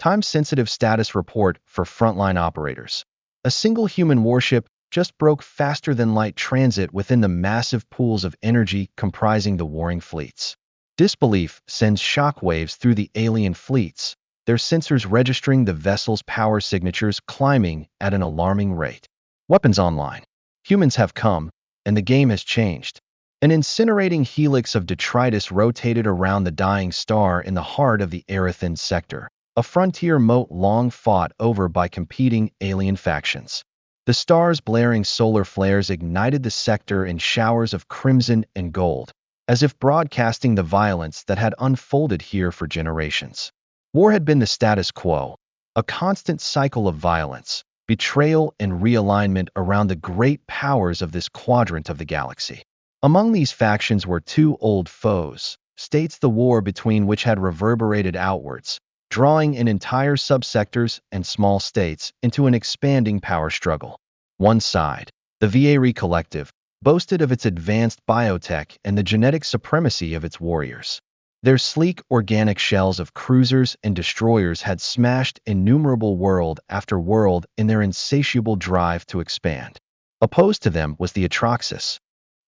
Time-sensitive status report for frontline operators. A single human warship just broke faster-than-light transit within the massive pools of energy comprising the warring fleets. Disbelief sends shockwaves through the alien fleets, their sensors registering the vessel's power signatures climbing at an alarming rate. Weapons online. Humans have come, and the game has changed. An incinerating helix of detritus rotated around the dying star in the heart of the Erethan sector, a frontier moat long fought over by competing alien factions. The star's blaring solar flares ignited the sector in showers of crimson and gold, as if broadcasting the violence that had unfolded here for generations. War had been the status quo, a constant cycle of violence, betrayal, and realignment around the great powers of this quadrant of the galaxy. Among these factions were two old foes, states the war between which had reverberated outwards, drawing in entire subsectors and small states into an expanding power struggle. One side, the Viery Collective, boasted of its advanced biotech and the genetic supremacy of its warriors. Their sleek organic shells of cruisers and destroyers had smashed innumerable world after world in their insatiable drive to expand. Opposed to them was the Atraxis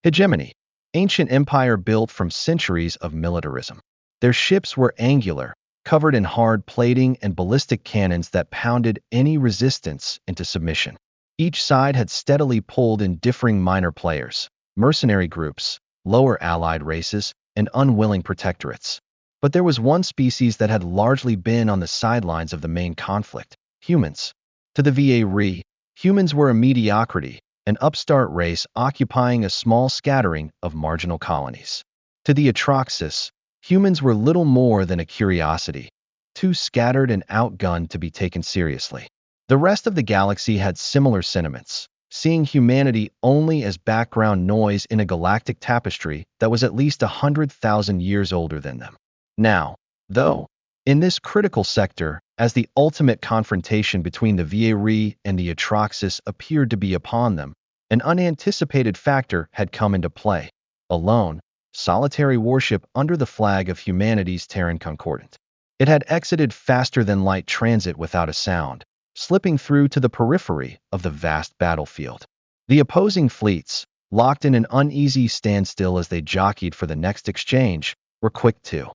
hegemony, ancient empire built from centuries of militarism. Their ships were angular, covered in hard plating and ballistic cannons that pounded any resistance into submission. Each side had steadily pulled in differing minor players, mercenary groups, lower allied races, and unwilling protectorates. But there was one species that had largely been on the sidelines of the main conflict: humans. To the VA, humans were a mediocrity, an upstart race occupying a small scattering of marginal colonies. To the Atraxis, humans were little more than a curiosity, too scattered and outgunned to be taken seriously. The rest of the galaxy had similar sentiments, seeing humanity only as background noise in a galactic tapestry that was at least 100,000 years older than them. Now, though, in this critical sector, as the ultimate confrontation between the Viery and the Atraxis appeared to be upon them, an unanticipated factor had come into play: a lone, solitary warship under the flag of humanity's Terran Concordant. It had exited faster-than-light transit without a sound, slipping through to the periphery of the vast battlefield. The opposing fleets, locked in an uneasy standstill as they jockeyed for the next exchange, were quick to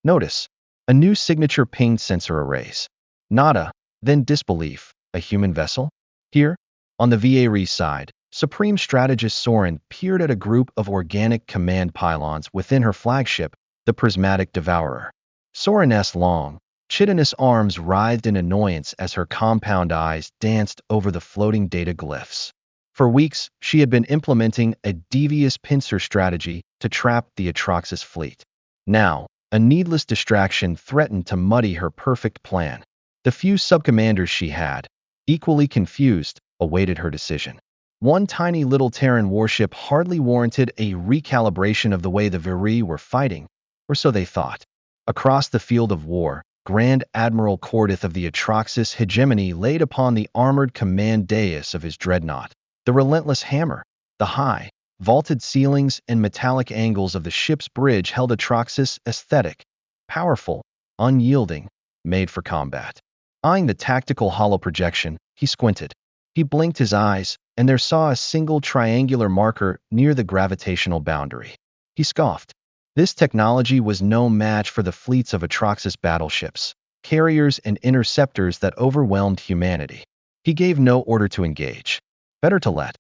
notice a new signature pinged sensor arrays. Nada, then disbelief: a human vessel? Here, on the Viery side, Supreme Strategist Soren peered at a group of organic command pylons within her flagship, the Prismatic Devourer. Soren's long, chitinous arms writhed in annoyance as her compound eyes danced over the floating data glyphs. For weeks, she had been implementing a devious pincer strategy to trap the Atraxis fleet. Now, a needless distraction threatened to muddy her perfect plan. The few subcommanders she had, equally confused, awaited her decision. One tiny little Terran warship hardly warranted a recalibration of the way the Viri were fighting, or so they thought. Across the field of war, Grand Admiral Cordith of the Atraxis hegemony laid upon the armored command dais of his dreadnought. The relentless hammer, the high, vaulted ceilings and metallic angles of the ship's bridge held Atraxis aesthetic, powerful, unyielding, made for combat. Eyeing the tactical hollow projection, he squinted. He blinked his eyes, and there saw a single triangular marker near the gravitational boundary. He scoffed. This technology was no match for the fleets of Atraxis battleships, carriers and interceptors that overwhelmed humanity. He gave no order to engage. Better to let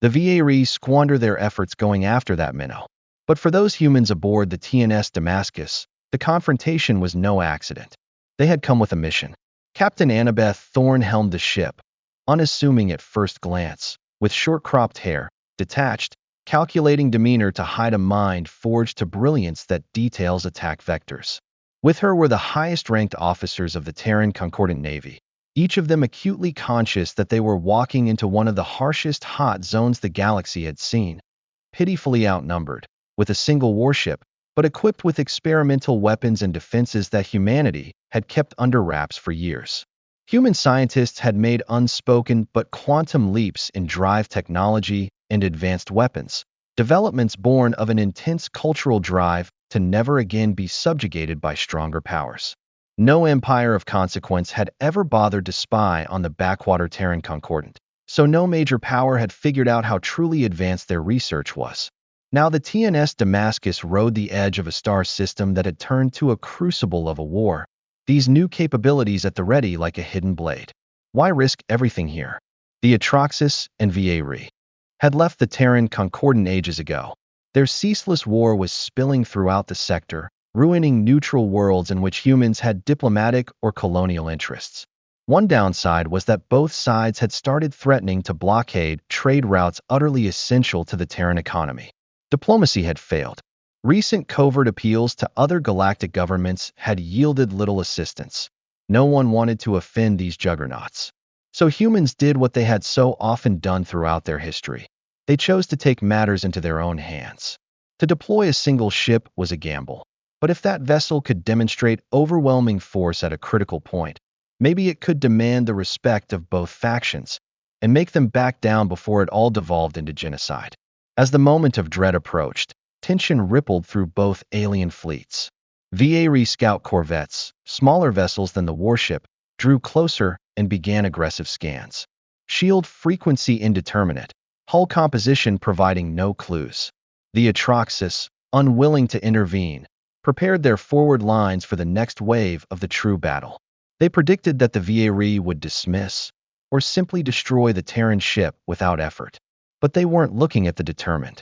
the Viery squander their efforts going after that minnow. But for those humans aboard the TNS Damascus, the confrontation was no accident. They had come with a mission. Captain Annabeth Thorne helmed the ship, unassuming at first glance, with short-cropped hair, detached, calculating demeanor to hide a mind forged to brilliance that details attack vectors. With her were the highest-ranked officers of the Terran Concordant Navy, each of them acutely conscious that they were walking into one of the harshest hot zones the galaxy had seen. Pitifully outnumbered, with a single warship, but equipped with experimental weapons and defenses that humanity had kept under wraps for years. Human scientists had made unspoken but quantum leaps in drive technology and advanced weapons, developments born of an intense cultural drive to never again be subjugated by stronger powers. No empire of consequence had ever bothered to spy on the backwater Terran Concordant, so no major power had figured out how truly advanced their research was. Now the TNS Damascus rode the edge of a star system that had turned to a crucible of a war, these new capabilities at the ready like a hidden blade. Why risk everything here? The Atraxis and Vaeri had left the Terran Concordant ages ago. Their ceaseless war was spilling throughout the sector, ruining neutral worlds in which humans had diplomatic or colonial interests. One downside was that both sides had started threatening to blockade trade routes utterly essential to the Terran economy. Diplomacy had failed. Recent covert appeals to other galactic governments had yielded little assistance. No one wanted to offend these juggernauts. So humans did what they had so often done throughout their history. They chose to take matters into their own hands. To deploy a single ship was a gamble. But if that vessel could demonstrate overwhelming force at a critical point, maybe it could demand the respect of both factions and make them back down before it all devolved into genocide. As the moment of dread approached, tension rippled through both alien fleets. Vaeri scout corvettes, smaller vessels than the warship, drew closer and began aggressive scans. Shield frequency indeterminate, hull composition providing no clues. The Atraxis, unwilling to intervene, prepared their forward lines for the next wave of the true battle. They predicted that the Vaeri would dismiss or simply destroy the Terran ship without effort. But they weren't looking at the determined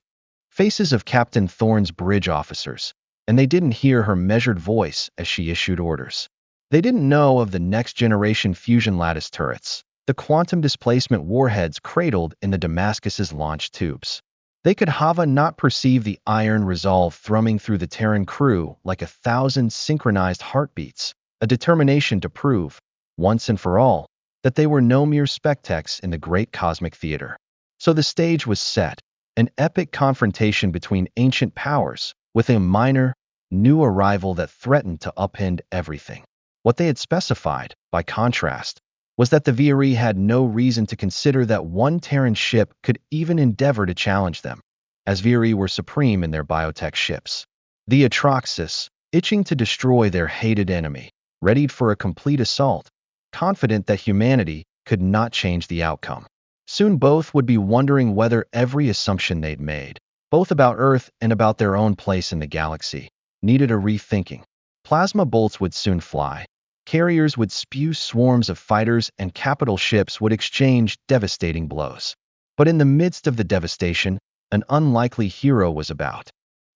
faces of Captain Thorne's bridge officers, and they didn't hear her measured voice as she issued orders. They didn't know of the next-generation fusion lattice turrets, the quantum displacement warheads cradled in the Damascus's launch tubes. They could not perceive the iron resolve thrumming through the Terran crew like 1,000 synchronized heartbeats, a determination to prove, once and for all, that they were no mere spectacles in the great cosmic theater. So the stage was set, an epic confrontation between ancient powers, with a minor, new arrival that threatened to upend everything. What they had specified, by contrast, was that the Vaeri had no reason to consider that one Terran ship could even endeavor to challenge them, as Vaeri were supreme in their biotech ships. The Atraxis, itching to destroy their hated enemy, readied for a complete assault, confident that humanity could not change the outcome. Soon both would be wondering whether every assumption they'd made, both about Earth and about their own place in the galaxy, needed a rethinking. Plasma bolts would soon fly. Carriers would spew swarms of fighters and capital ships would exchange devastating blows. But in the midst of the devastation, an unlikely hero was about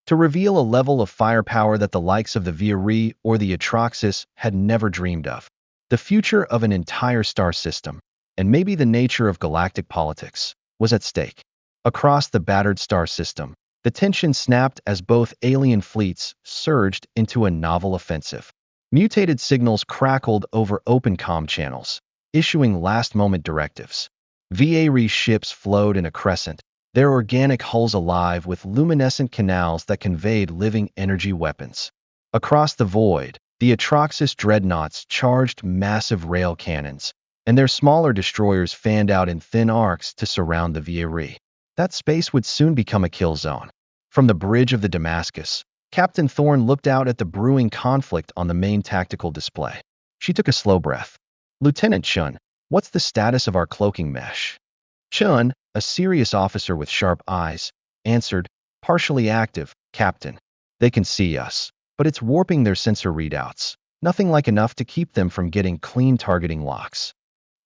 to reveal a level of firepower that the likes of the Vaeri or the Atraxis had never dreamed of. The future of an entire star system, and maybe the nature of galactic politics, was at stake. Across the battered star system, the tension snapped as both alien fleets surged into a novel offensive. Mutated signals crackled over open comm channels, issuing last-moment directives. Vaeri ships flowed in a crescent, their organic hulls alive with luminescent canals that conveyed living energy weapons. Across the void, the Atraxis dreadnoughts charged massive rail cannons, and their smaller destroyers fanned out in thin arcs to surround the Vaeri. That space would soon become a kill zone. From the bridge of the Damascus, Captain Thorne looked out at the brewing conflict on the main tactical display. She took a slow breath. "Lieutenant Chun, what's the status of our cloaking mesh?" Chun, a serious officer with sharp eyes, answered, "Partially active, Captain. They can see us, but it's warping their sensor readouts. Nothing like enough to keep them from getting clean targeting locks."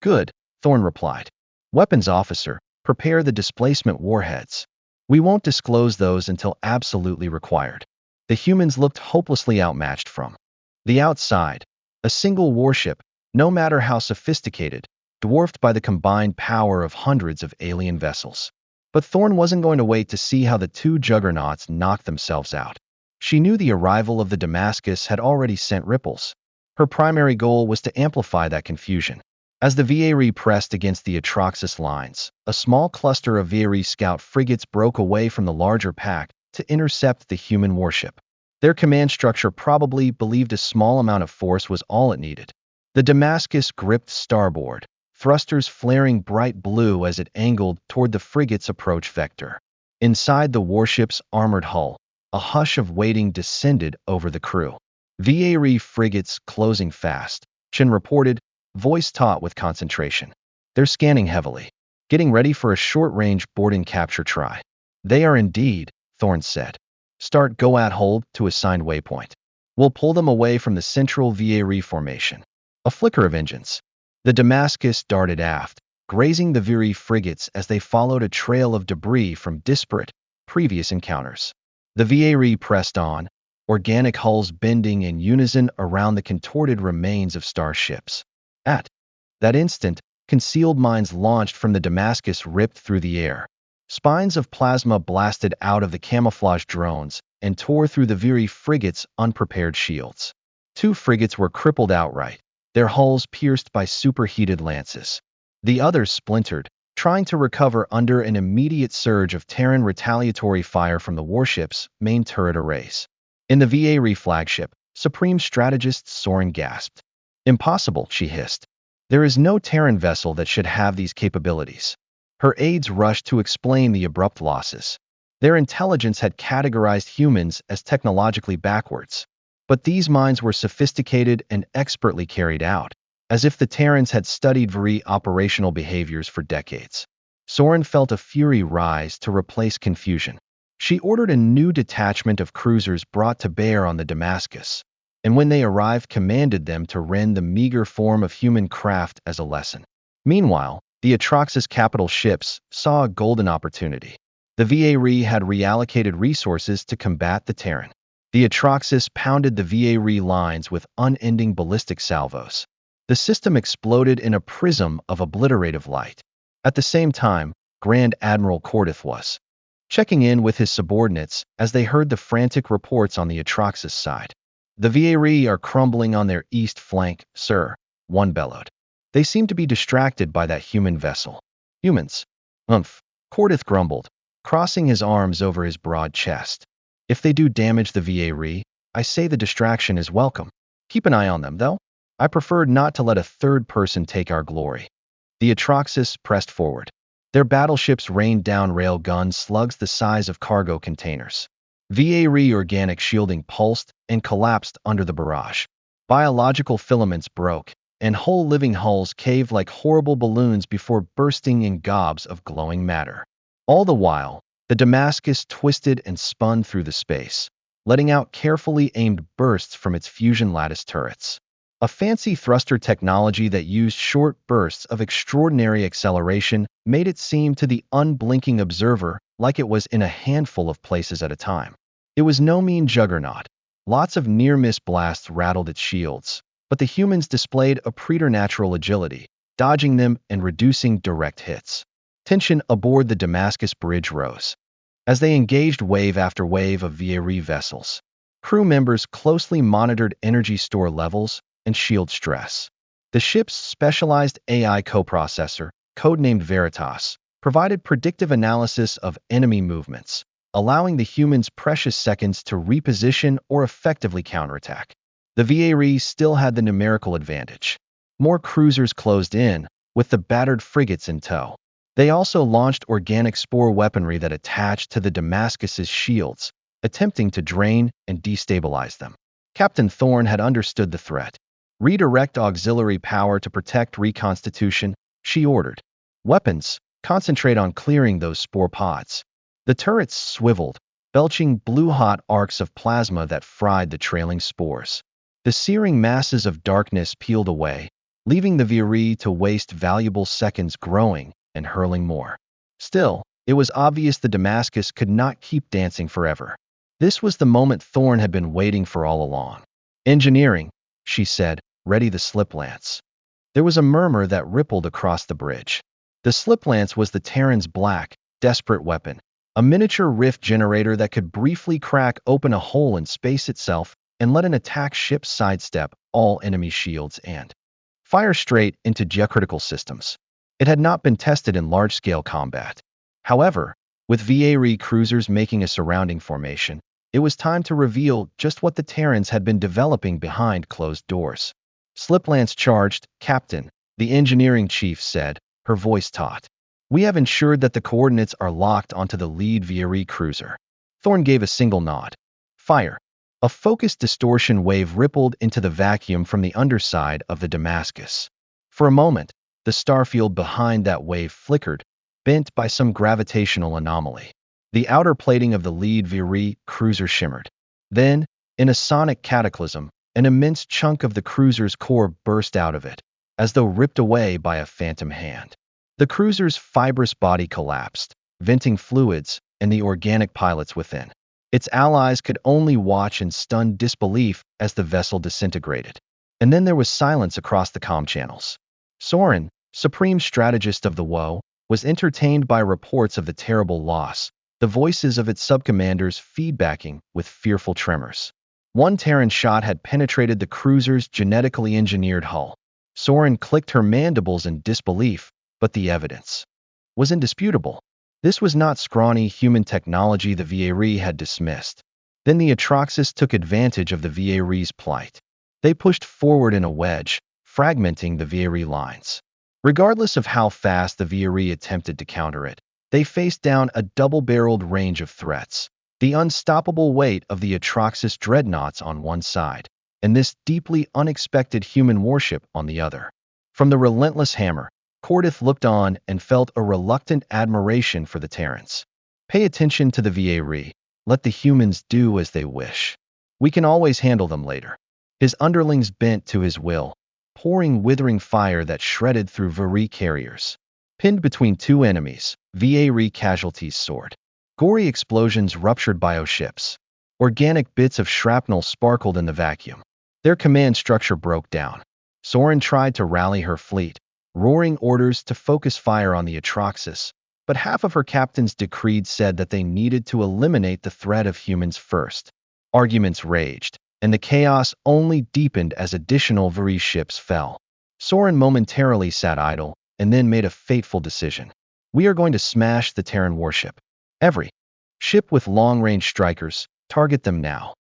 "Good," Thorne replied. "Weapons officer, prepare the displacement warheads. We won't disclose those until absolutely required." The humans looked hopelessly outmatched from the outside. A single warship, no matter how sophisticated, dwarfed by the combined power of hundreds of alien vessels. But Thorne wasn't going to wait to see how the two juggernauts knocked themselves out. She knew the arrival of the Damascus had already sent ripples. Her primary goal was to amplify that confusion. As the Vaeri pressed against the Atraxis lines, a small cluster of Vaeri scout frigates broke away from the larger pack to intercept the human warship. Their command structure probably believed a small amount of force was all it needed. The Damascus gripped starboard, thrusters flaring bright blue as it angled toward the frigate's approach vector. Inside the warship's armored hull, a hush of waiting descended over the crew. VA frigates closing fast, Chen reported, voice taut with concentration. They're scanning heavily, getting ready for a short-range board and capture try. They are indeed, Thorne said. Start go-at-hold to assigned waypoint. We'll pull them away from the central VA formation. A flicker of engines. The Damascus darted aft, grazing the VA frigates as they followed a trail of debris from disparate, previous encounters. The VA pressed on, organic hulls bending in unison around the contorted remains of starships. At that instant, concealed mines launched from the Damascus ripped through the air. Spines of plasma blasted out of the camouflage drones and tore through the VA frigates' unprepared shields. 2 frigates were crippled outright, their hulls pierced by superheated lances. The others splintered, trying to recover under an immediate surge of Terran retaliatory fire from the warship's main turret arrays. In the VA flagship, Supreme Strategist Soren gasped. Impossible, she hissed. There is no Terran vessel that should have these capabilities. Her aides rushed to explain the abrupt losses. Their intelligence had categorized humans as technologically backwards. But these mines were sophisticated and expertly carried out, as if the Terrans had studied VRE operational behaviors for decades. Soren felt a fury rise to replace confusion. She ordered a new detachment of cruisers brought to bear on the Damascus, and when they arrived commanded them to rend the meager form of human craft as a lesson. Meanwhile, the Atraxis capital ships saw a golden opportunity. The VA had reallocated resources to combat the Terran. The Atraxis pounded the VA lines with unending ballistic salvos. The system exploded in a prism of obliterative light. At the same time, Grand Admiral Cordith was checking in with his subordinates as they heard the frantic reports on the Atraxis side. The VA are crumbling on their east flank, sir, one bellowed. They seem to be distracted by that human vessel. Humans. Cordith grumbled, crossing his arms over his broad chest. If they do damage the VA, I say the distraction is welcome. Keep an eye on them, though. I preferred not to let a third person take our glory. The Atraxis pressed forward. Their battleships rained down rail gun slugs the size of cargo containers. VA organic shielding pulsed and collapsed under the barrage. Biological filaments broke, and whole living hulls caved like horrible balloons before bursting in gobs of glowing matter. All the while, the Damascus twisted and spun through the space, letting out carefully aimed bursts from its fusion lattice turrets. A fancy thruster technology that used short bursts of extraordinary acceleration made it seem to the unblinking observer like it was in a handful of places at a time. It was no mean juggernaut. Lots of near-miss blasts rattled its shields, but the humans displayed a preternatural agility, dodging them and reducing direct hits. Tension aboard the Damascus bridge rose. As they engaged wave after wave of VA vessels, crew members closely monitored energy store levels and shield stress. The ship's specialized AI coprocessor, codenamed Veritas, provided predictive analysis of enemy movements, allowing the humans precious seconds to reposition or effectively counterattack. The VA still had the numerical advantage. More cruisers closed in, with the battered frigates in tow. They also launched organic spore weaponry that attached to the Damascus's shields, attempting to drain and destabilize them. Captain Thorne had understood the threat. Redirect auxiliary power to protect reconstitution, she ordered. Weapons, concentrate on clearing those spore pods. The turrets swiveled, belching blue-hot arcs of plasma that fried the trailing spores. The searing masses of darkness peeled away, leaving the VA to waste valuable seconds growing and hurling more. Still, it was obvious the Damascus could not keep dancing forever. This was the moment Thorne had been waiting for all along. Engineering, she said, ready the slip lance. There was a murmur that rippled across the bridge. The slip lance was the Terran's black, desperate weapon, a miniature rift generator that could briefly crack open a hole in space itself and let an attack ship sidestep all enemy shields and fire straight into geocritical systems. It had not been tested in large-scale combat. However, with VA cruisers making a surrounding formation, it was time to reveal just what the Terrans had been developing behind closed doors. Sliplance charged, Captain, the engineering chief said, her voice taut. We have ensured that the coordinates are locked onto the lead VA cruiser. Thorne gave a single nod. Fire. A focused distortion wave rippled into the vacuum from the underside of the Damascus. For a moment, the starfield behind that wave flickered, bent by some gravitational anomaly. The outer plating of the lead Viri cruiser shimmered. Then, in a sonic cataclysm, an immense chunk of the cruiser's core burst out of it, as though ripped away by a phantom hand. The cruiser's fibrous body collapsed, venting fluids and the organic pilots within. Its allies could only watch in stunned disbelief as the vessel disintegrated. And then there was silence across the comm channels. Soren, supreme strategist of the woe, was entertained by reports of the terrible loss, the voices of its subcommanders feedbacking with fearful tremors. One Terran shot had penetrated the cruiser's genetically engineered hull. Soren clicked her mandibles in disbelief, but the evidence was indisputable. This was not scrawny human technology the Vieri had dismissed. Then the Atraxis took advantage of the Vieri's plight. They pushed forward in a wedge, fragmenting the Vieri lines. Regardless of how fast the Vieri attempted to counter it, they faced down a double-barreled range of threats. The unstoppable weight of the Atraxis dreadnoughts on one side, and this deeply unexpected human warship on the other. From the relentless hammer, Cordith looked on and felt a reluctant admiration for the Terrans. Pay attention to the Vieri. Let the humans do as they wish. We can always handle them later. His underlings bent to his will, pouring withering fire that shredded through Vieri carriers. Pinned between two enemies, Vieri casualties soared. Gory explosions ruptured bioships. Organic bits of shrapnel sparkled in the vacuum. Their command structure broke down. Soren tried to rally her fleet, roaring orders to focus fire on the Atraxis, but half of her captain's decreed said that they needed to eliminate the threat of humans first. Arguments raged, and the chaos only deepened as additional Vieri ships fell. Soren momentarily sat idle, and then made a fateful decision. We are going to smash the Terran warship. Every ship with long-range strikers, target them now.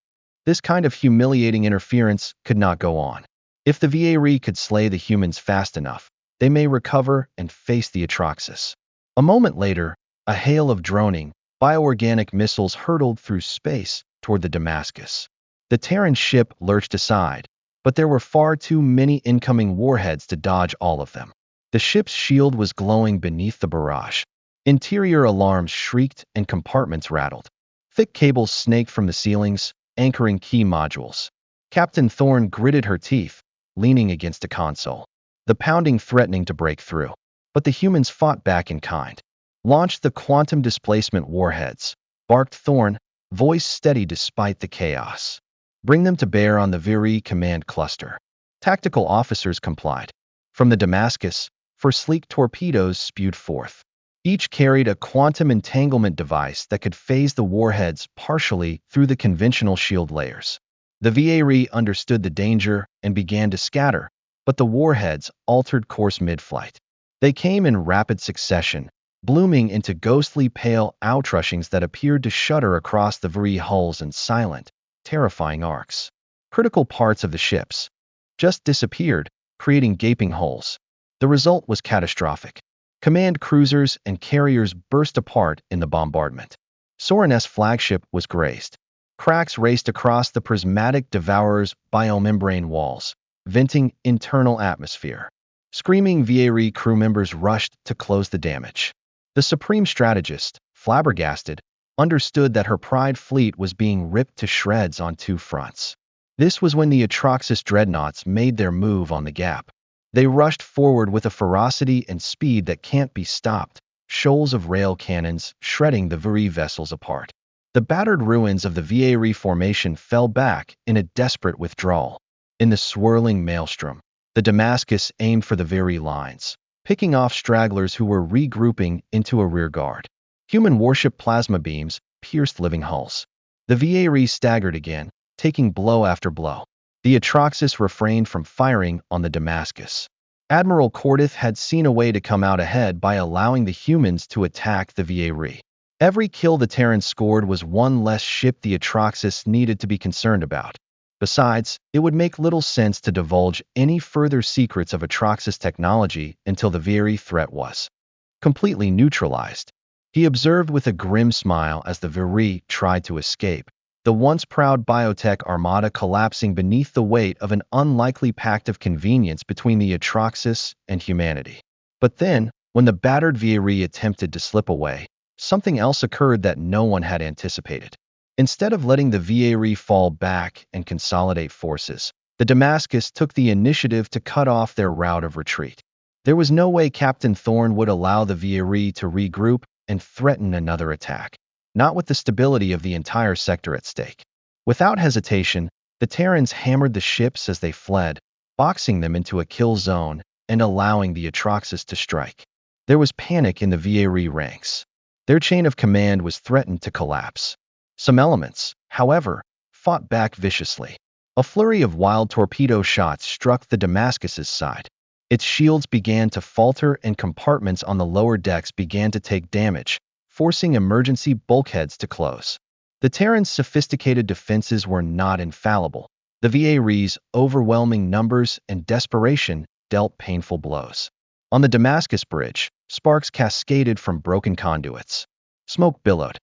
This kind of humiliating interference could not go on. If the Vieri could slay the humans fast enough, they may recover and face the Atraxis. A moment later, a hail of droning, bioorganic missiles hurtled through space toward the Damascus. The Terran ship lurched aside, but there were far too many incoming warheads to dodge all of them. The ship's shield was glowing beneath the barrage. Interior alarms shrieked and compartments rattled. Thick cables snaked from the ceilings, anchoring key modules. Captain Thorne gritted her teeth, leaning against a console, the pounding threatening to break through. But the humans fought back in kind. Launched the quantum displacement warheads, barked Thorne, voice steady despite the chaos. Bring them to bear on the Vieri command cluster. Tactical officers complied. From the Damascus, four sleek torpedoes spewed forth. Each carried a quantum entanglement device that could phase the warheads partially through the conventional shield layers. The Vieri understood the danger and began to scatter, but the warheads altered course mid-flight. They came in rapid succession, blooming into ghostly pale outrushings that appeared to shudder across the Vieri hulls in silent, terrifying arcs. Critical parts of the ships just disappeared, creating gaping holes. The result was catastrophic. Command cruisers and carriers burst apart in the bombardment. Soren's flagship was grazed. Cracks raced across the prismatic Devourer's biomembrane walls, venting internal atmosphere. Screaming Vieri crew members rushed to close the damage. The supreme strategist, flabbergasted, understood that her pride fleet was being ripped to shreds on two fronts. This was when the Atraxis dreadnoughts made their move on the gap. They rushed forward with a ferocity and speed that can't be stopped, shoals of rail cannons shredding the Vieri vessels apart. The battered ruins of the Vieri formation fell back in a desperate withdrawal. In the swirling maelstrom, the Damascus aimed for the Vieri lines, picking off stragglers who were regrouping into a rearguard. Human warship plasma beams pierced living hulls. The Vieri staggered again, taking blow after blow. The Atraxis refrained from firing on the Damascus. Admiral Cordith had seen a way to come out ahead by allowing the humans to attack the Vieri. Every kill the Terrans scored was one less ship the Atraxis needed to be concerned about. Besides, it would make little sense to divulge any further secrets of Atraxis technology until the Vieri threat was completely neutralized. He observed with a grim smile as the Vieri tried to escape. the once proud biotech armada collapsing beneath the weight of an unlikely pact of convenience between the Atraxis and humanity. But then, when the battered Vieri attempted to slip away, something else occurred that no one had anticipated. Instead of letting the Vieri fall back and consolidate forces, the Damascus took the initiative to cut off their route of retreat. There was no way Captain Thorn would allow the Vieri to regroup and threaten another attack, not with the stability of the entire sector at stake. Without hesitation, the Terrans hammered the ships as they fled, boxing them into a kill zone and allowing the Atraxis to strike. There was panic in the Vieri ranks. Their chain of command was threatened to collapse. Some elements, however, fought back viciously. A flurry of wild torpedo shots struck the Damascus's side. Its shields began to falter and compartments on the lower decks began to take damage, forcing emergency bulkheads to close. The Terrans' sophisticated defenses were not infallible. The Vieri's overwhelming numbers and desperation dealt painful blows. On the Damascus Bridge, sparks cascaded from broken conduits. Smoke billowed.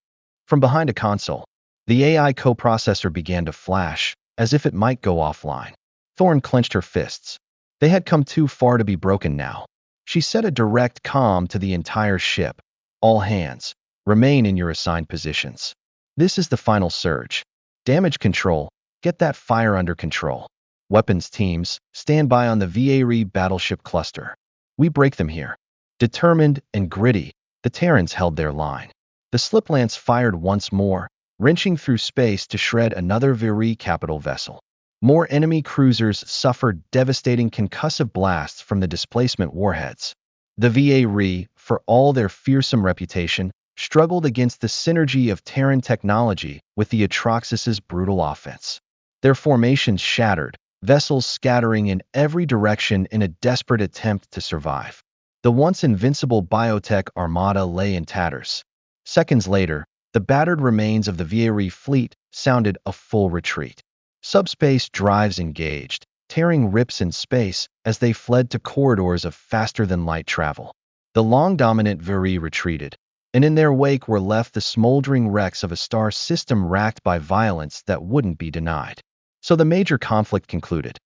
From behind a console, the AI coprocessor began to flash, as if it might go offline. Thorn clenched her fists. They had come too far to be broken now. She set a direct comm to the entire ship. All hands, remain in your assigned positions. This is the final surge. Damage control, get that fire under control. Weapons teams, stand by on the Vieri battleship cluster. We break them here. Determined and gritty, the Terrans held their line. The sliplance fired once more, wrenching through space to shred another Vieri capital vessel. More enemy cruisers suffered devastating concussive blasts from the displacement warheads. The Vieri, for all their fearsome reputation, struggled against the synergy of Terran technology with the Atraxis' brutal offense. Their formations shattered, vessels scattering in every direction in a desperate attempt to survive. The once invincible biotech armada lay in tatters. Seconds later, the battered remains of the Vieri fleet sounded a full retreat. Subspace drives engaged, tearing rips in space as they fled to corridors of faster-than-light travel. The long-dominant Vieri retreated, and in their wake were left the smoldering wrecks of a star system racked by violence that wouldn't be denied. So the major conflict concluded.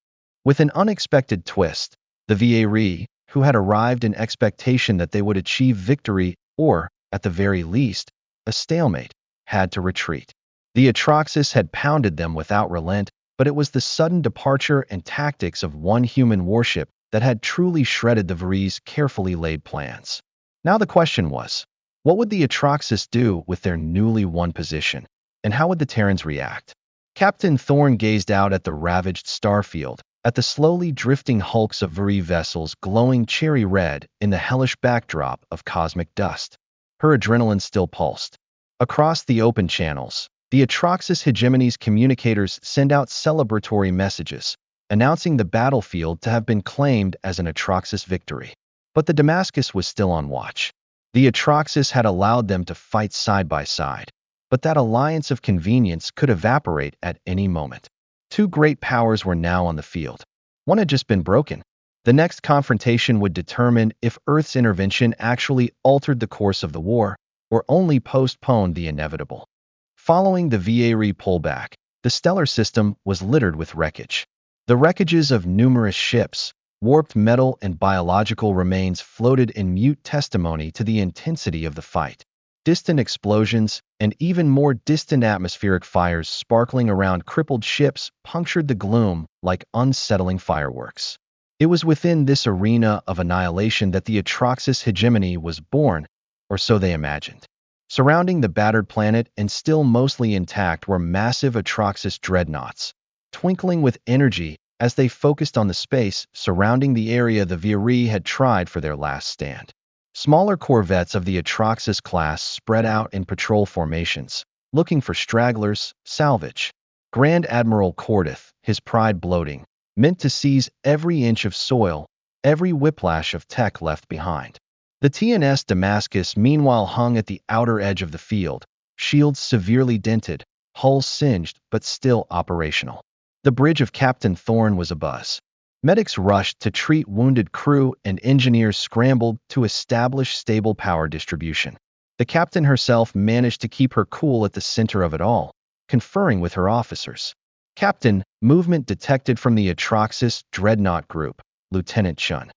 With an unexpected twist, the Vieri, who had arrived in expectation that they would achieve victory or, at the very least, a stalemate, had to retreat. The Atraxis had pounded them without relent, but it was the sudden departure and tactics of one human warship that had truly shredded the Vieri's carefully laid plans. Now the question was, what would the Atraxis do with their newly won position, and how would the Terrans react? Captain Thorn gazed out at the ravaged starfield, at the slowly drifting hulks of Vieri vessels glowing cherry red in the hellish backdrop of cosmic dust. Her adrenaline still pulsed. Across the open channels, the Atraxis hegemony's communicators send out celebratory messages, announcing the battlefield to have been claimed as an Atraxis victory. But the Damascus was still on watch. The Atraxis had allowed them to fight side by side, but that alliance of convenience could evaporate at any moment. Two great powers were now on the field. One had just been broken. The next confrontation would determine if Earth's intervention actually altered the course of the war, or only postponed the inevitable. Following the Vieri pullback, the stellar system was littered with wreckage. The wreckages of numerous ships, warped metal and biological remains floated in mute testimony to the intensity of the fight. Distant explosions and even more distant atmospheric fires sparkling around crippled ships punctured the gloom like unsettling fireworks. It was within this arena of annihilation that the Atraxis hegemony was born, or so they imagined. Surrounding the battered planet and still mostly intact were massive Atraxis dreadnoughts, twinkling with energy as they focused on the space surrounding the area the Vieri had tried for their last stand. Smaller corvettes of the Atraxis class spread out in patrol formations, looking for stragglers, salvage. Grand Admiral Cordith, his pride bloating, meant to seize every inch of soil, every whiplash of tech left behind. The TNS Damascus meanwhile hung at the outer edge of the field, shields severely dented, hull singed but still operational. The bridge of Captain Thorn was abuzz. Medics rushed to treat wounded crew and engineers scrambled to establish stable power distribution. The captain herself managed to keep her cool at the center of it all, conferring with her officers. Captain, movement detected from the Atroxis Dreadnought Group, Lieutenant Chun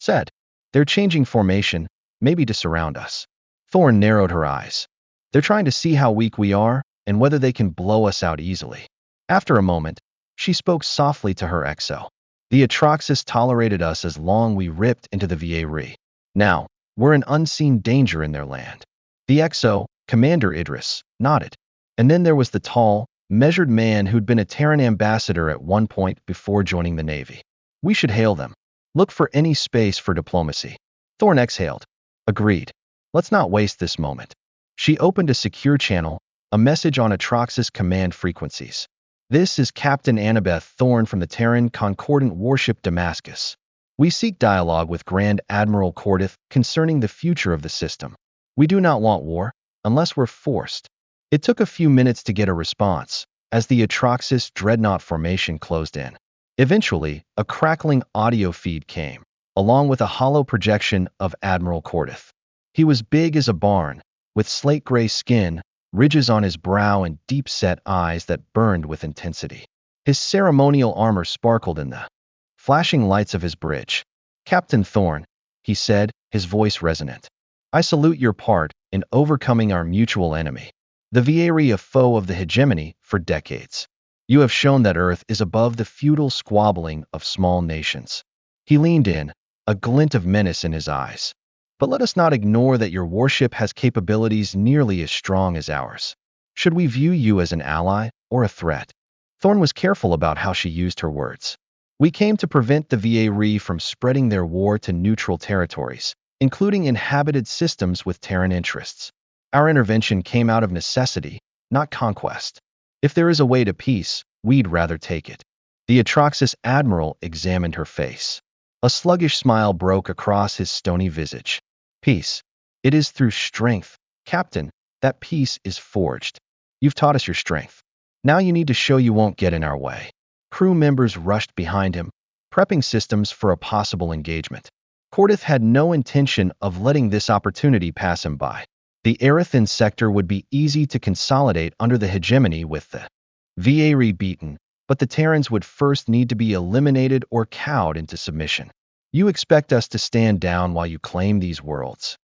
said. They're changing formation, maybe to surround us. Thorn narrowed her eyes. They're trying to see how weak we are and whether they can blow us out easily. After a moment, she spoke softly to her XO. The Atroxis tolerated us as long we ripped into the VA. Now, we're an unseen danger in their land. The XO, Commander Idris, nodded. And then there was the tall, measured man who'd been a Terran ambassador at one point before joining the Navy. We should hail them. Look for any space for diplomacy. Thorn exhaled. Agreed. Let's not waste this moment. She opened a secure channel, a message on Atroxis command frequencies. This is Captain Annabeth Thorn from the Terran Concordant Warship Damascus. We seek dialogue with Grand Admiral Cordith concerning the future of the system. We do not want war, unless we're forced. It took a few minutes to get a response, as the Atroxis Dreadnought formation closed in. Eventually, a crackling audio feed came, along with a hollow projection of Admiral Cordith. He was big as a barn, with slate-gray skin, ridges on his brow and deep-set eyes that burned with intensity. His ceremonial armor sparkled in the flashing lights of his bridge. Captain Thorn, he said, his voice resonant. I salute your part in overcoming our mutual enemy, the VA, a foe of the hegemony for decades. You have shown that Earth is above the feudal squabbling of small nations. He leaned in, a glint of menace in his eyes. But let us not ignore that your warship has capabilities nearly as strong as ours. Should we view you as an ally or a threat? Thorn was careful about how she used her words. We came to prevent the VA from spreading their war to neutral territories, including inhabited systems with Terran interests. Our intervention came out of necessity, not conquest. If there is a way to peace, we'd rather take it. The Atroxis Admiral examined her face. A sluggish smile broke across his stony visage. Peace. It is through strength, Captain, that peace is forged. You've taught us your strength. Now you need to show you won't get in our way. Crew members rushed behind him, prepping systems for a possible engagement. Cordith had no intention of letting this opportunity pass him by. The Aerathan sector would be easy to consolidate under the hegemony with the VA beaten, but the Terrans would first need to be eliminated or cowed into submission. You expect us to stand down while you claim these worlds?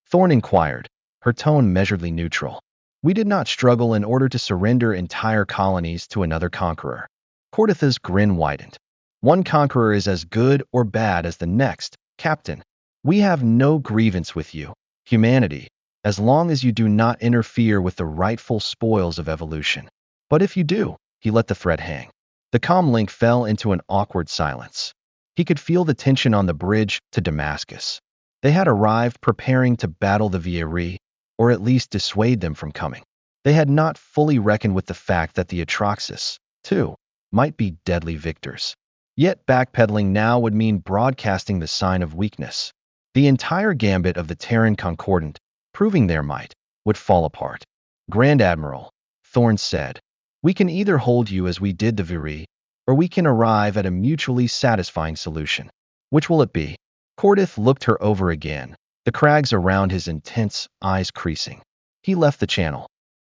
Thorn inquired, her tone measuredly neutral. We did not struggle in order to surrender entire colonies to another conqueror. Cordith's grin widened. One conqueror is as good or bad as the next, Captain. We have no grievance with you, humanity, as long as you do not interfere with the rightful spoils of evolution. But if you do, he let the thread hang. The comm link fell into an awkward silence. He could feel the tension on the bridge to Damascus. They had arrived preparing to battle the VA, or at least dissuade them from coming. They had not fully reckoned with the fact that the Atroxis, too, might be deadly victors. Yet backpedaling now would mean broadcasting the sign of weakness. The entire gambit of the Terran Concordant, proving their might, would fall apart. Grand Admiral, Thorn said, we can either hold you as we did the VA, or we can arrive at a mutually satisfying solution. Which will it be? Cordith looked her over again, the crags around his intense eyes creasing. He left the channel,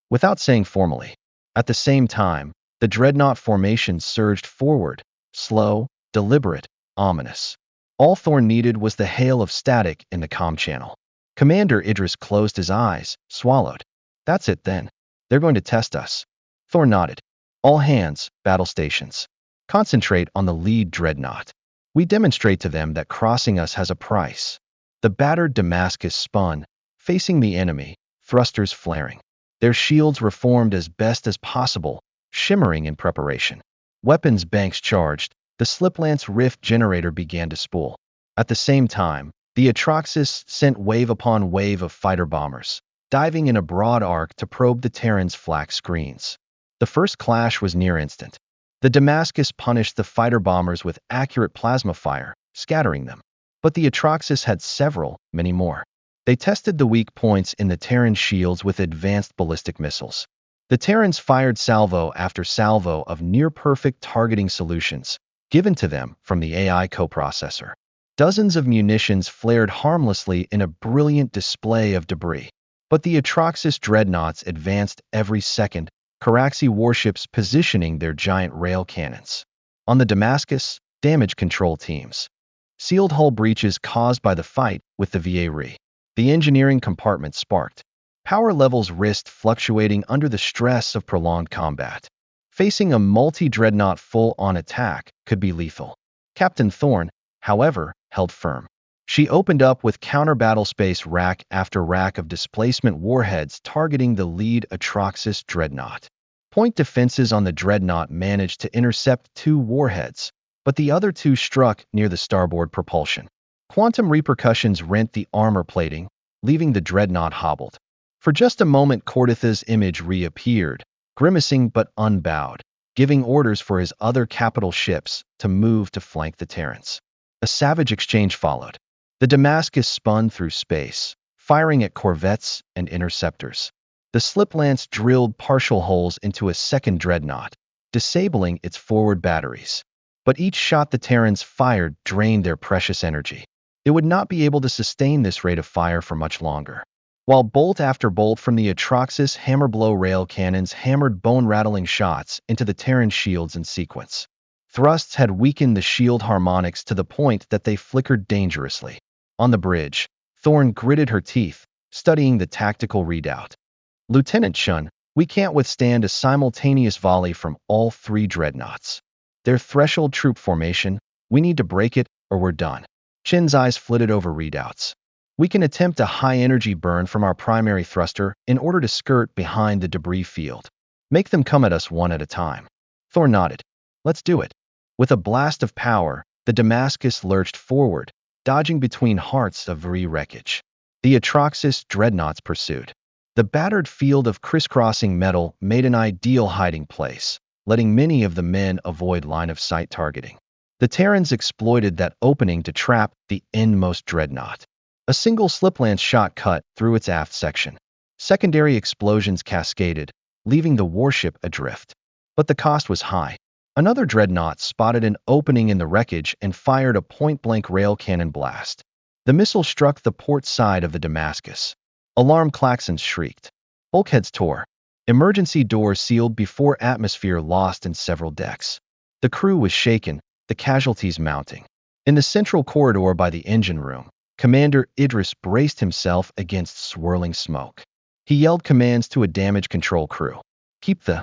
without saying formally. At the same time, the dreadnought formation surged forward, slow, deliberate, ominous. All Thorn needed was the hail of static in the comm channel. Commander Idris closed his eyes, swallowed. That's it then. They're going to test us. Thorn nodded. All hands, battle stations. Concentrate on the lead dreadnought. We demonstrate to them that crossing us has a price. The battered Damascus spun, facing the enemy, thrusters flaring. Their shields were formed as best as possible, shimmering in preparation. Weapons banks charged, the Sliplance Rift generator began to spool. At the same time, the Atroxis sent wave upon wave of fighter bombers, diving in a broad arc to probe the Terran's flak screens. The first clash was near instant. The Damascus punished the fighter bombers with accurate plasma fire, scattering them. But the Atroxis had many more. They tested the weak points in the Terran shields with advanced ballistic missiles. The Terrans fired salvo after salvo of near-perfect targeting solutions, given to them from the AI coprocessor. Dozens of munitions flared harmlessly in a brilliant display of debris. But the Atroxis dreadnoughts advanced every second, Caraxi warships positioning their giant rail cannons. On the Damascus, damage control teams. Sealed hull breaches caused by the fight with the VA. The engineering compartment sparked. Power levels risked fluctuating under the stress of prolonged combat. Facing a multi-dreadnought full-on attack could be lethal. Captain Thorne, however, held firm. She opened up with counter-battle space rack after rack of displacement warheads targeting the lead Atraxis dreadnought. Point defenses on the dreadnought managed to intercept 2 warheads, but the other 2 struck near the starboard propulsion. Quantum repercussions rent the armor plating, leaving the dreadnought hobbled. For just a moment, Cordith's image reappeared, grimacing but unbowed, giving orders for his other capital ships to move to flank the Terrans. A savage exchange followed. The Damascus spun through space, firing at corvettes and interceptors. The Sliplance drilled partial holes into a second dreadnought, disabling its forward batteries. But each shot the Terrans fired drained their precious energy. It would not be able to sustain this rate of fire for much longer. While bolt after bolt from the Atraxis hammer-blow rail cannons hammered bone-rattling shots into the Terran shields in sequence. Thrusts had weakened the shield harmonics to the point that they flickered dangerously. On the bridge, Thorne gritted her teeth, studying the tactical readout. Lieutenant Shun, we can't withstand a simultaneous volley from all 3 dreadnoughts. Their threshold troop formation, we need to break it or we're done. Chin's eyes flitted over readouts. We can attempt a high-energy burn from our primary thruster in order to skirt behind the debris field. Make them come at us one at a time. Thorne nodded. Let's do it. With a blast of power, the Damascus lurched forward, dodging between hearts of wreckage. The Atraxis dreadnoughts pursued. The battered field of crisscrossing metal made an ideal hiding place, letting many of the men avoid line-of-sight targeting. The Terrans exploited that opening to trap the endmost dreadnought. A single Sliplance shot cut through its aft section. Secondary explosions cascaded, leaving the warship adrift. But the cost was high. Another dreadnought spotted an opening in the wreckage and fired a point-blank rail cannon blast. The missile struck the port side of the Damascus. Alarm klaxons shrieked. Bulkheads tore. Emergency doors sealed before atmosphere lost in several decks. The crew was shaken, the casualties mounting. In the central corridor by the engine room, Commander Idris braced himself against swirling smoke. He yelled commands to a damage control crew. Keep the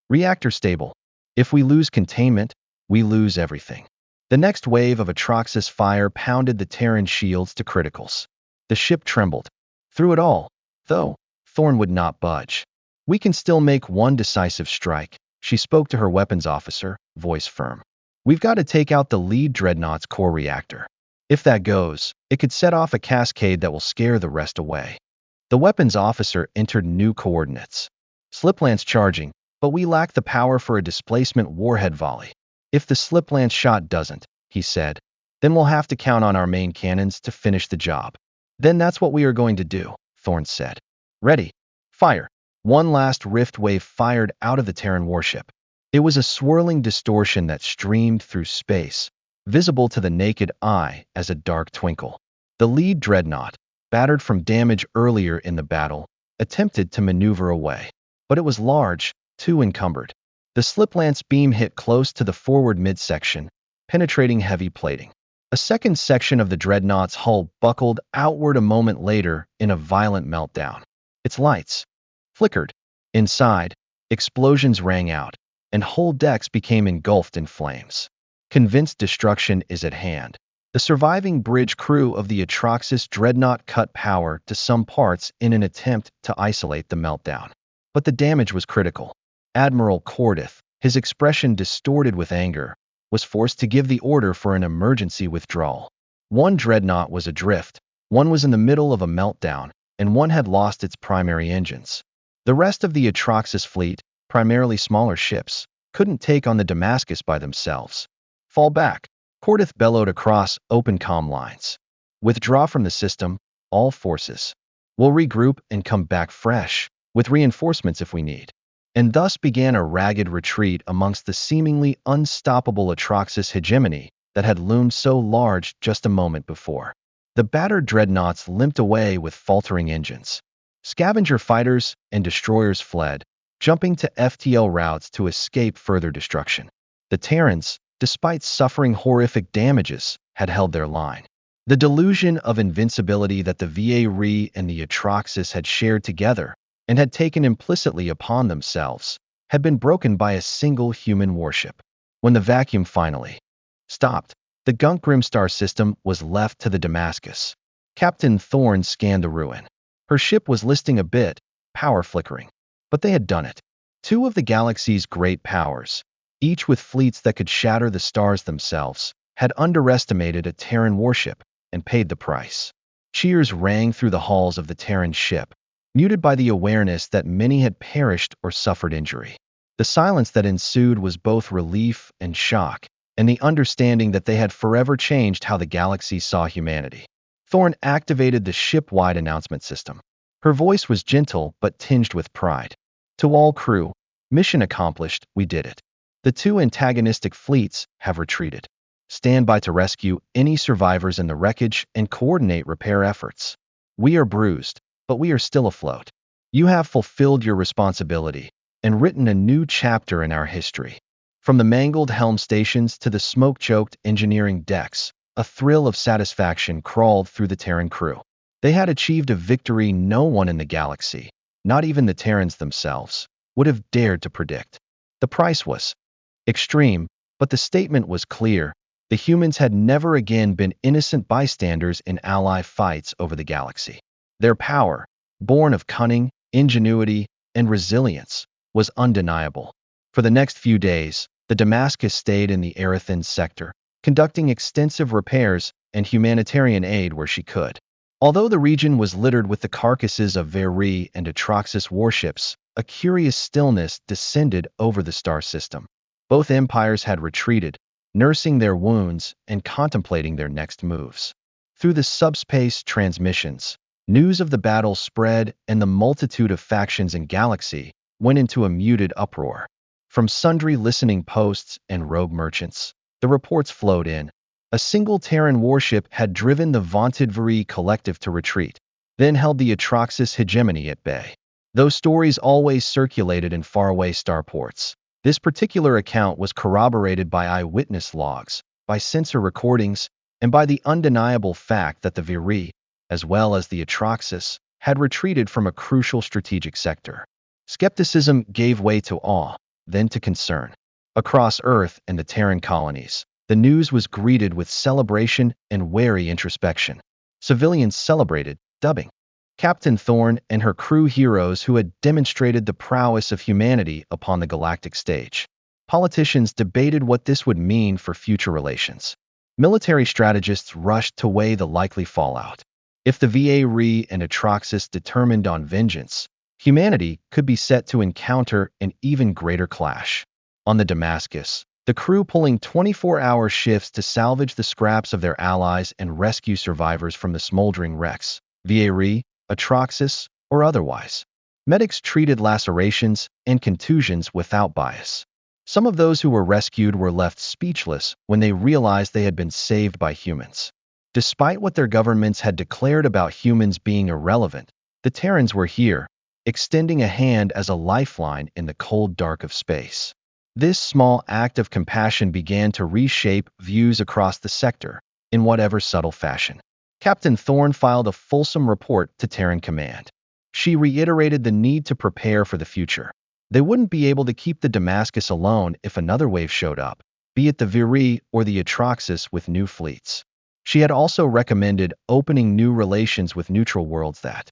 reactor stable. If we lose containment, we lose everything. The next wave of Atraxis fire pounded the Terran shields to criticals. The ship trembled. Through it all, though, Thorne would not budge. We can still make one decisive strike, she spoke to her weapons officer, voice firm. We've got to take out the lead dreadnought's core reactor. If that goes, it could set off a cascade that will scare the rest away. The weapons officer entered new coordinates. Sliplance charging, but we lack the power for a displacement warhead volley. If the Sliplance shot doesn't, he said, then we'll have to count on our main cannons to finish the job. Then that's what we are going to do, Thorne said. Ready. Fire. One last rift wave fired out of the Terran warship. It was a swirling distortion that streamed through space, visible to the naked eye as a dark twinkle. The lead dreadnought, battered from damage earlier in the battle, attempted to maneuver away. But it was large, too encumbered. The Sliplance beam hit close to the forward midsection, penetrating heavy plating. A second section of the dreadnought's hull buckled outward a moment later in a violent meltdown. Its lights flickered. Inside, explosions rang out, and whole decks became engulfed in flames. Convinced destruction is at hand, the surviving bridge crew of the Atraxis dreadnought cut power to some parts in an attempt to isolate the meltdown. But the damage was critical. Admiral Cordith, his expression distorted with anger, was forced to give the order for an emergency withdrawal. One dreadnought was adrift, one was in the middle of a meltdown, and one had lost its primary engines. The rest of the Atraxis fleet, primarily smaller ships, couldn't take on the Damascus by themselves. Fall back, Cordith bellowed across open comm lines. Withdraw from the system, all forces. We'll regroup and come back fresh, with reinforcements if we need. And thus began a ragged retreat amongst the seemingly unstoppable Atraxis hegemony that had loomed so large just a moment before. The battered dreadnoughts limped away with faltering engines. Scavenger fighters and destroyers fled, jumping to FTL routes to escape further destruction. The Terrans, despite suffering horrific damages, had held their line. The delusion of invincibility that the VA and the Atraxis had shared together and had taken implicitly upon themselves had been broken by a single human warship. When the vacuum finally stopped, the Gunk Grimstar system was left to the Damascus. Captain Thorne scanned the ruin. Her ship was listing a bit, power flickering. But they had done it. Two of the galaxy's great powers, each with fleets that could shatter the stars themselves, had underestimated a Terran warship and paid the price. Cheers rang through the halls of the Terran ship, muted by the awareness that many had perished or suffered injury. The silence that ensued was both relief and shock, and the understanding that they had forever changed how the galaxy saw humanity. Thorne activated the ship-wide announcement system. Her voice was gentle but tinged with pride. To all crew, mission accomplished, we did it. The two antagonistic fleets have retreated. Stand by to rescue any survivors in the wreckage and coordinate repair efforts. We are bruised, but we are still afloat. You have fulfilled your responsibility and written a new chapter in our history. From the mangled helm stations to the smoke-choked engineering decks, a thrill of satisfaction crawled through the Terran crew. They had achieved a victory no one in the galaxy, not even the Terrans themselves, would have dared to predict. The price was extreme, but the statement was clear. The humans had never again been innocent bystanders in ally fights over the galaxy. Their power, born of cunning, ingenuity, and resilience, was undeniable. For the next few days, the Damascus stayed in the Erethan sector, conducting extensive repairs and humanitarian aid where she could. Although the region was littered with the carcasses of Veri and Atraxis warships, a curious stillness descended over the star system. Both empires had retreated, nursing their wounds and contemplating their next moves. Through the subspace transmissions, news of the battle spread, and the multitude of factions in galaxy went into a muted uproar. From sundry listening posts and rogue merchants, the reports flowed in. A single Terran warship had driven the vaunted Veri collective to retreat, then held the Atraxis hegemony at bay. Those stories always circulated in faraway starports. This particular account was corroborated by eyewitness logs, by sensor recordings, and by the undeniable fact that the Veri, as well as the Atraxis, had retreated from a crucial strategic sector. Skepticism gave way to awe, then to concern. Across Earth and the Terran colonies, the news was greeted with celebration and wary introspection. Civilians celebrated, dubbing Captain Thorne and her crew heroes who had demonstrated the prowess of humanity upon the galactic stage. Politicians debated what this would mean for future relations. Military strategists rushed to weigh the likely fallout. If the VA and Atraxis determined on vengeance, humanity could be set to encounter an even greater clash. On the Damascus, the crew pulling 24-hour shifts to salvage the scraps of their allies and rescue survivors from the smoldering wrecks, VA, Atraxis, or otherwise. Medics treated lacerations and contusions without bias. Some of those who were rescued were left speechless when they realized they had been saved by humans. Despite what their governments had declared about humans being irrelevant, the Terrans were here, extending a hand as a lifeline in the cold dark of space. This small act of compassion began to reshape views across the sector, in whatever subtle fashion. Captain Thorne filed a fulsome report to Terran Command. She reiterated the need to prepare for the future. They wouldn't be able to keep the Damascus alone if another wave showed up, be it the Viri or the Atraxis with new fleets. She had also recommended opening new relations with neutral worlds that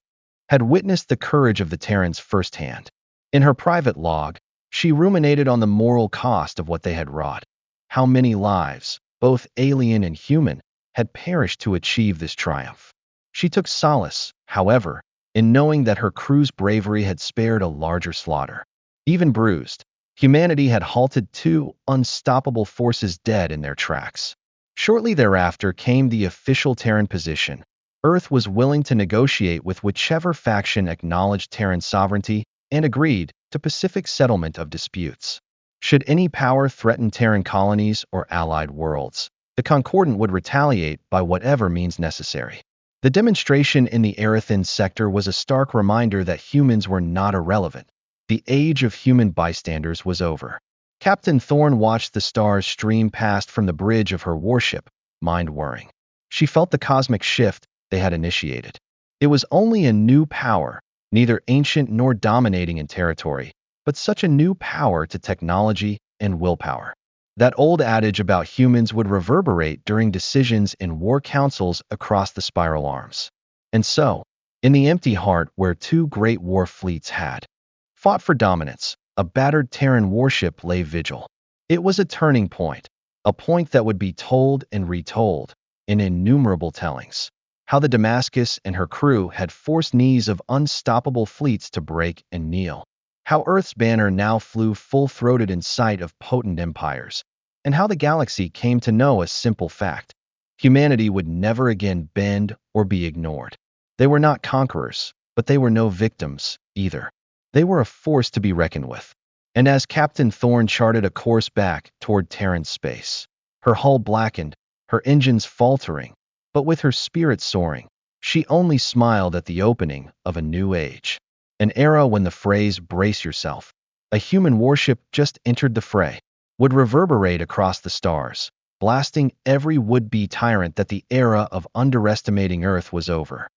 had witnessed the courage of the Terrans firsthand. In her private log, she ruminated on the moral cost of what they had wrought. How many lives, both alien and human, had perished to achieve this triumph. She took solace, however, in knowing that her crew's bravery had spared a larger slaughter. Even bruised, humanity had halted two unstoppable forces dead in their tracks. Shortly thereafter came the official Terran position. Earth was willing to negotiate with whichever faction acknowledged Terran sovereignty and agreed to pacific settlement of disputes. Should any power threaten Terran colonies or allied worlds, the Concordant would retaliate by whatever means necessary. The demonstration in the Erethan sector was a stark reminder that humans were not irrelevant. The age of human bystanders was over. Captain Thorne watched the stars stream past from the bridge of her warship, mind-whirring. She felt the cosmic shift they had initiated. It was only a new power, neither ancient nor dominating in territory, but such a new power to technology and willpower. That old adage about humans would reverberate during decisions in war councils across the spiral arms. And so, in the empty heart where two great war fleets had fought for dominance, a battered Terran warship lay vigil. It was a turning point, a point that would be told and retold in innumerable tellings. How the Damascus and her crew had forced knees of unstoppable fleets to break and kneel. How Earth's banner now flew full-throated in sight of potent empires. And how the galaxy came to know a simple fact. Humanity would never again bend or be ignored. They were not conquerors, but they were no victims, either. They were a force to be reckoned with. And as Captain Thorne charted a course back toward Terran space, her hull blackened, her engines faltering, but with her spirit soaring, she only smiled at the opening of a new age. An era when the phrase "brace yourself," a human warship just entered the fray, would reverberate across the stars, blasting every would-be tyrant that the era of underestimating Earth was over.